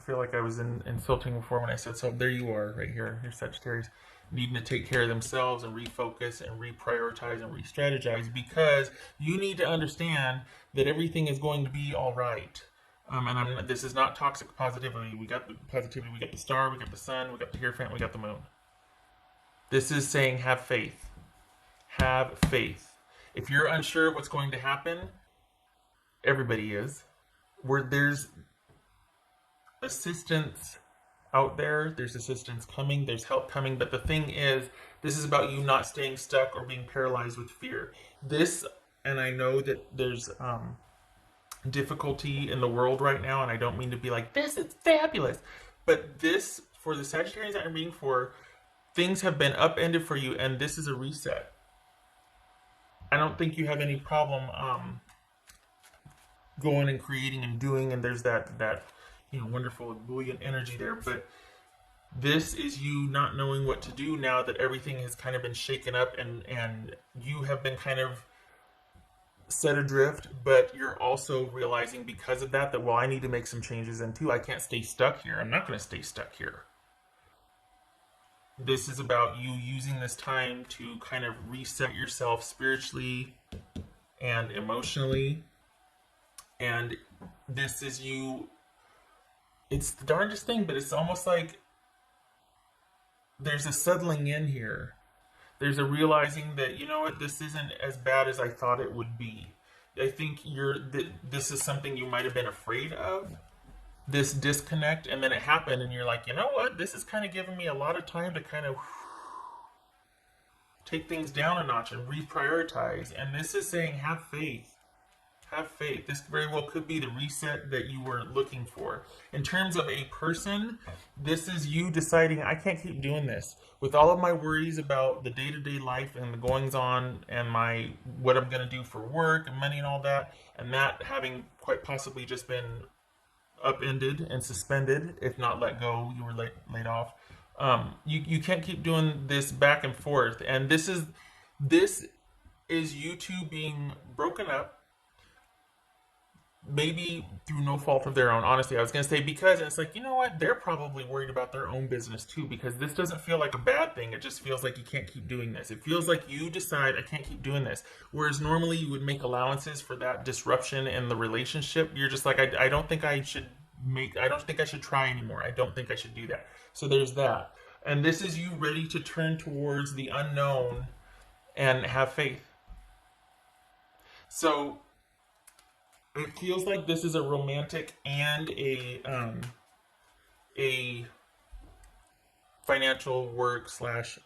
I feel like I was insulting before when I said so. There you are, right here. You're Sagittarius, needing to take care of themselves and refocus and reprioritize and re-strategize, because you need to understand that everything is going to be all right. This is not toxic positivity. We got the positivity. We got the star. We got the sun. We got the Hierophant. We got the moon. This is saying have faith. Have faith. If you're unsure of what's going to happen, everybody is. Where there's assistance out there, there's assistance coming, there's help coming, but the thing is, this is about you not staying stuck or being paralyzed with fear. This, and I know that there's difficulty in the world right now, and I don't mean to be like, this is fabulous, but this, for the Sagittarians that I'm reading for, things have been upended for you, and this is a reset. I don't think you have any problem going and creating and doing, and there's that wonderful buoyant energy there, but this is you not knowing what to do now that everything has kind of been shaken up, and you have been kind of set adrift, but you're also realizing because of that, well, I need to make some changes, and too, I can't stay stuck here. I'm not going to stay stuck here. This is about you using this time to kind of reset yourself spiritually and emotionally, and this is you, it's the darndest thing, but it's almost like there's a settling in here. There's a realizing that, you know what, this isn't as bad as I thought it would be. I think this is something you might have been afraid of, this disconnect, and then it happened, and you're like, you know what, this is kind of giving me a lot of time to kind of take things down a notch and reprioritize. And this is saying, have faith. Have faith. This very well could be the reset that you were looking for. In terms of a person, this is you deciding, I can't keep doing this. With all of my worries about the day-to-day life and the goings-on and what I'm going to do for work and money and all that, and that having quite possibly just been upended and suspended, if not let go, you were laid off. You can't keep doing this back and forth. And this is you two being broken up, maybe through no fault of their own. Honestly, I was going to say, because it's like, you know what, they're probably worried about their own business too, because this doesn't feel like a bad thing. It just feels like you can't keep doing this. It feels like you decide, I can't keep doing this. Whereas normally you would make allowances for that disruption in the relationship. You're just like, I don't think I should try anymore. I don't think I should do that. So there's that. And this is you ready to turn towards the unknown and have faith. So it feels like this is a romantic and a financial work slash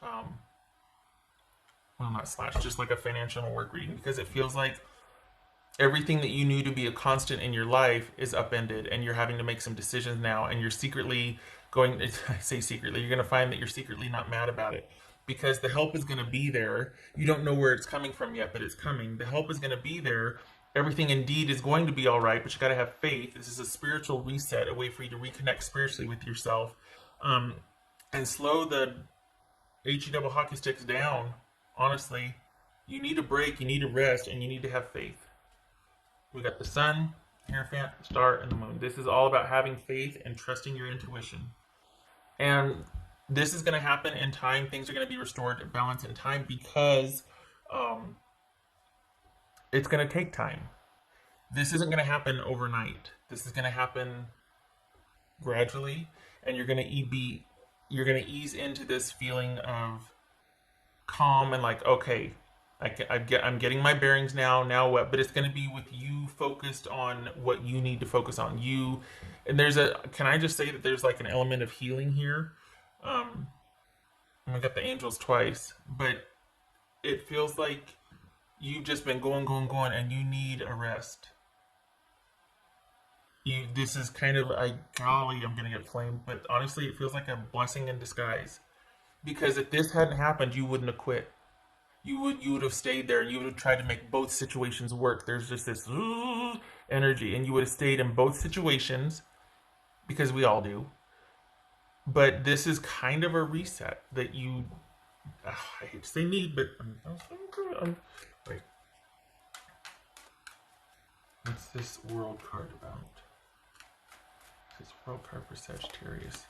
just like a financial work reading, because it feels like everything that you knew to be a constant in your life is upended, and you're having to make some decisions now, and you're secretly going, I say secretly, you're going to find that you're secretly not mad about it, because the help is going to be there. You don't know where it's coming from yet, but it's coming. The help is going to be there. Everything indeed is going to be all right, but you got to have faith. This is a spiritual reset, a way for you to reconnect spiritually with yourself, and slow the HE double hockey sticks down. Honestly, you need a break, you need a rest, and you need to have faith. We got the sun, Hierophant, star, and the moon. This is all about having faith and trusting your intuition. And this is going to happen in time. Things are going to be restored to balance in time, because it's going to take time. This isn't going to happen overnight. This is going to happen gradually, and you're going to ease into this feeling of calm and like, okay, I'm getting my bearings now. Now what? But it's going to be with you focused on what you need to focus on. You, and can I just say that there's like an element of healing here? I got the angels twice, but it feels like you've just been going, and you need a rest. This is kind of, golly, I'm going to get flamed, but honestly, it feels like a blessing in disguise. Because if this hadn't happened, you wouldn't have quit. You would have stayed there, and you would have tried to make both situations work. There's just this energy, and you would have stayed in both situations, because we all do. But this is kind of a reset that you, I hate to say need, but wait. What's this world card about? This World card for Sagittarius.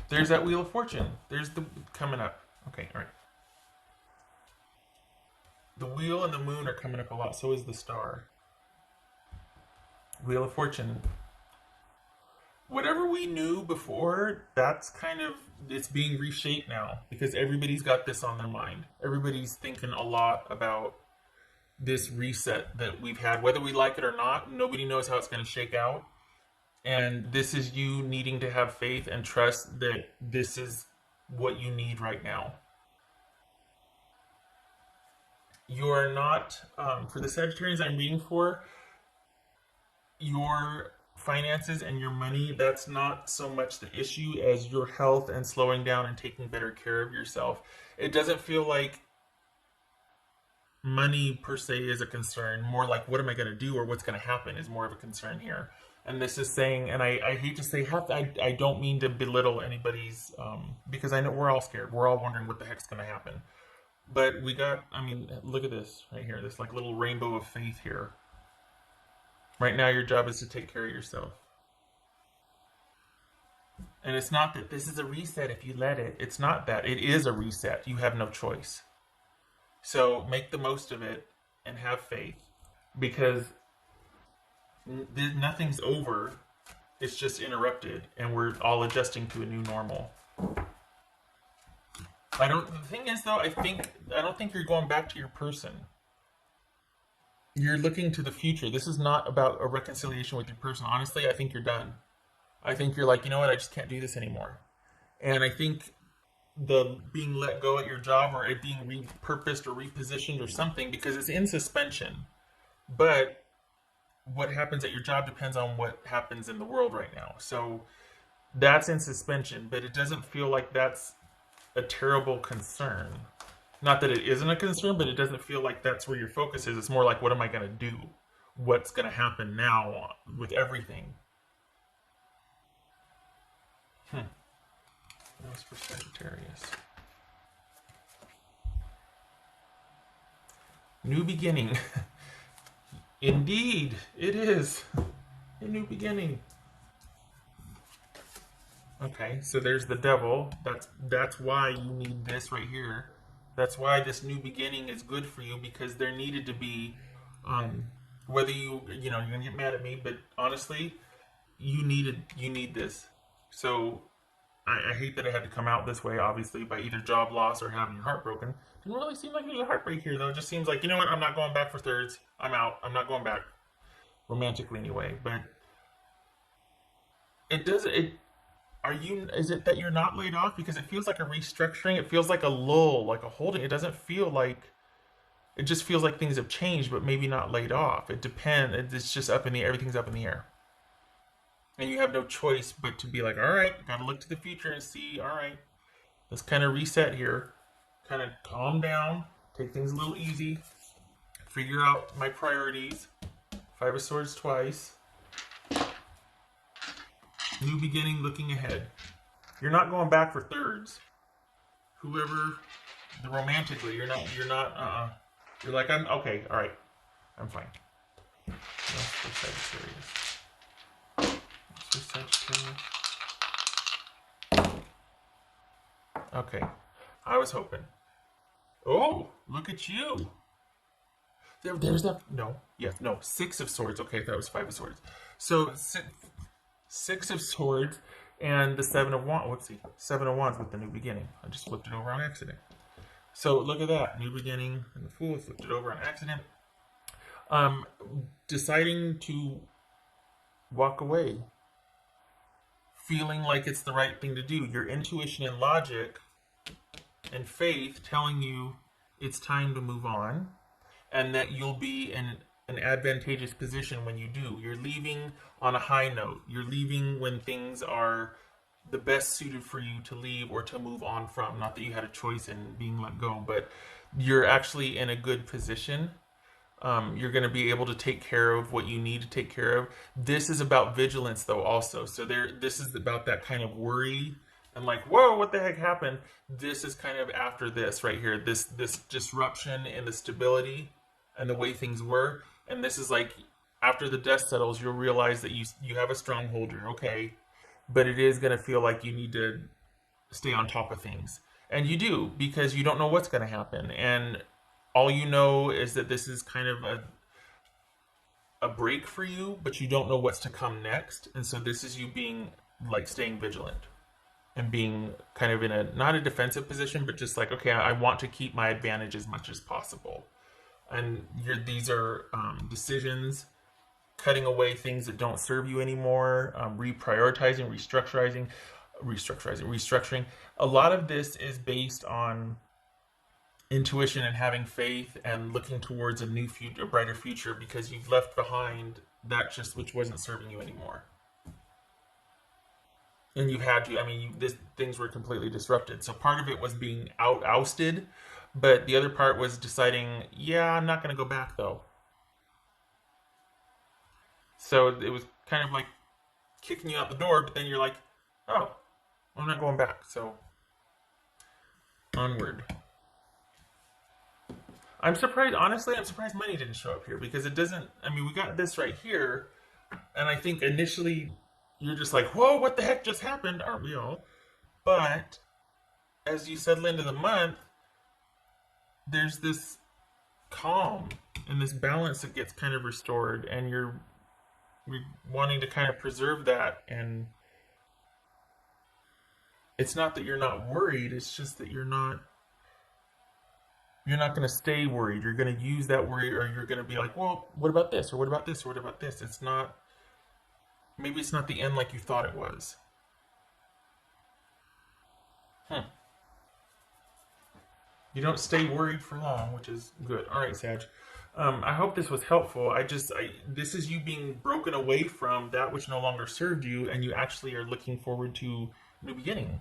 There's that Wheel of Fortune. There's the coming up. Okay, all right. The Wheel and the Moon are coming up a lot. So is the Star. Wheel of Fortune. Whatever we knew before, that's kind of, it's being reshaped now because everybody's got this on their mind. Everybody's thinking a lot about this reset that we've had, whether we like it or not. Nobody knows how it's going to shake out. And this is you needing to have faith and trust that this is what you need right now. You are not, for the Sagittarians I'm reading for, your finances and your money, that's not so much the issue as your health and slowing down and taking better care of yourself. It doesn't feel like money per se is a concern. More like, what am I going to do or what's going to happen is more of a concern here. And this is saying, and I hate to say, I don't mean to belittle anybody's, because I know we're all scared. We're all wondering what the heck's going to happen. But we got, I mean, look at this right here, this like little rainbow of faith here. Right now, your job is to take care of yourself. And it's not that this is a reset if you let it. It's not that. It is a reset. You have no choice. So make the most of it and have faith, because nothing's over. It's just interrupted, and we're all adjusting to a new normal. The thing is though, I don't think you're going back to your person. You're looking to the future. This is not about a reconciliation with your person. Honestly, I think you're done. I think you're like, you know what, I just can't do this anymore. And I think the being let go at your job, or it being repurposed or repositioned or something, because it's in suspension. But what happens at your job depends on what happens in the world right now. So that's in suspension, but it doesn't feel like that's a terrible concern. Not that it isn't a concern, but it doesn't feel like that's where your focus is. It's more like, what am I going to do? What's going to happen now with everything? That was for Sagittarius. New beginning. Indeed, it is a new beginning. Okay, so there's the devil. That's why you need this right here. That's why this new beginning is good for you, because there needed to be, whether you're gonna get mad at me, but honestly, you need this. So I hate that it had to come out this way, obviously, by either job loss or having your heart broken. Didn't really seem like there's a heartbreak here, though. It just seems like, you know what, I'm not going back for thirds. I'm out. I'm not going back. Romantically, anyway. But is it that you're not laid off? Because it feels like a restructuring. It feels like a lull, like a holding. It doesn't feel like, it just feels like things have changed, but maybe not laid off. It depends. It's just up in the air. Everything's up in the air. And you have no choice but to be like, all right, got to look to the future and see, all right, let's kind of reset here. Kind of calm down, take things a little easy, figure out my priorities. Five of Swords twice. New beginning, looking ahead. You're not going back for thirds. Whoever, romantically, you're not, You're like, I'm, okay, all right, I'm fine. That's for Sagittarius. That's for Sagittarius. Okay, I was hoping. Oh, look at you. There's that, no, Six of Swords. Okay, that was Five of Swords. So, Six of Swords and the Seven of Wands. Whoopsie. Seven of Wands with the new beginning. I just flipped it over on accident. So look at that. New beginning and the Fool. Flipped it over on accident. Deciding to walk away. Feeling like it's the right thing to do. Your intuition and logic and faith telling you it's time to move on. And that you'll be in an advantageous position when you do. You're leaving on a high note. You're leaving when things are the best suited for you to leave or to move on from. Not that you had a choice in being let go, but you're actually in a good position. You're going to be able to take care of what you need to take care of. This is about vigilance, though, also. So this is about that kind of worry and like, whoa, what the heck happened? This is kind of after this right here. This disruption in the stability and the way things were. And this is like, after the dust settles, you'll realize that you have a stronghold. You're okay. but it is going to feel like you need to stay on top of things. And you do, because you don't know what's going to happen. And all you know is that this is kind of a break for you, but you don't know what's to come next. And so this is you being like staying vigilant and being kind of in a not a defensive position, but just like, okay, I want to keep my advantage as much as possible. And these are decisions, cutting away things that don't serve you anymore, reprioritizing, restructuring. A lot of this is based on intuition and having faith and looking towards a new future, a brighter future, because you've left behind that just which wasn't serving you anymore. And you've had to, I mean, things were completely disrupted. So part of it was being ousted, but the other part was deciding, yeah, I'm not going to go back though. So it was kind of like kicking you out the door, but then you're like, oh, I'm not going back. So onward. I'm surprised, honestly, I'm surprised money didn't show up here because it doesn't, I mean, we got this right here, and I think initially you're just like, whoa, what the heck just happened? Aren't we all? But as you settle into the month, there's this calm and this balance that gets kind of restored, and you're wanting to kind of preserve that. And it's not that you're not worried, it's just that you're not going to stay worried. You're going to use that worry, or you're going to be like, well, what about this? Or what about this? Or what about this? It's not, maybe it's not the end like you thought it was. Hmm. You don't stay worried for long, which is good. All right, Sag. I hope this was helpful. This is you being broken away from that which no longer served you, and you actually are looking forward to a new beginning.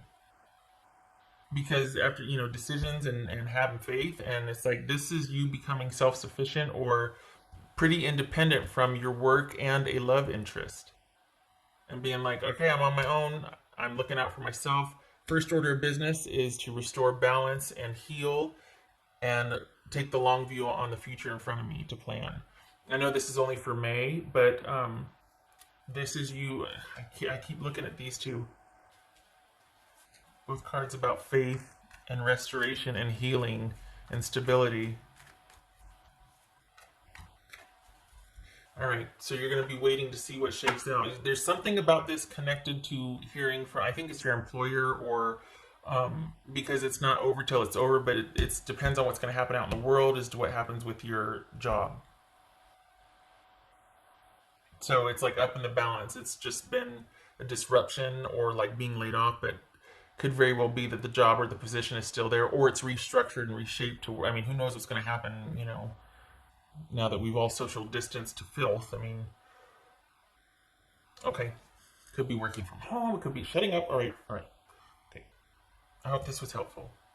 Because after decisions and having faith, and it's like this is you becoming self-sufficient or pretty independent from your work and a love interest, and being like, okay, I'm on my own, I'm looking out for myself. First order of business is to restore balance and heal and take the long view on the future in front of me to plan. I know this is only for May, but this is you. I keep looking at these two, both cards about faith and restoration and healing and stability. All right, so you're going to be waiting to see what shakes out. There's something about this connected to hearing from, I think it's your employer, or because it's not over till it's over, but it depends on what's going to happen out in the world as to what happens with your job. So it's like up in the balance. It's just been a disruption or like being laid off, but could very well be that the job or the position is still there, or it's restructured and reshaped to, I mean, who knows what's going to happen, now that we've all social distanced to filth. I mean, okay. Could be working from home. It could be shutting up. All right. All right. Okay. I hope this was helpful.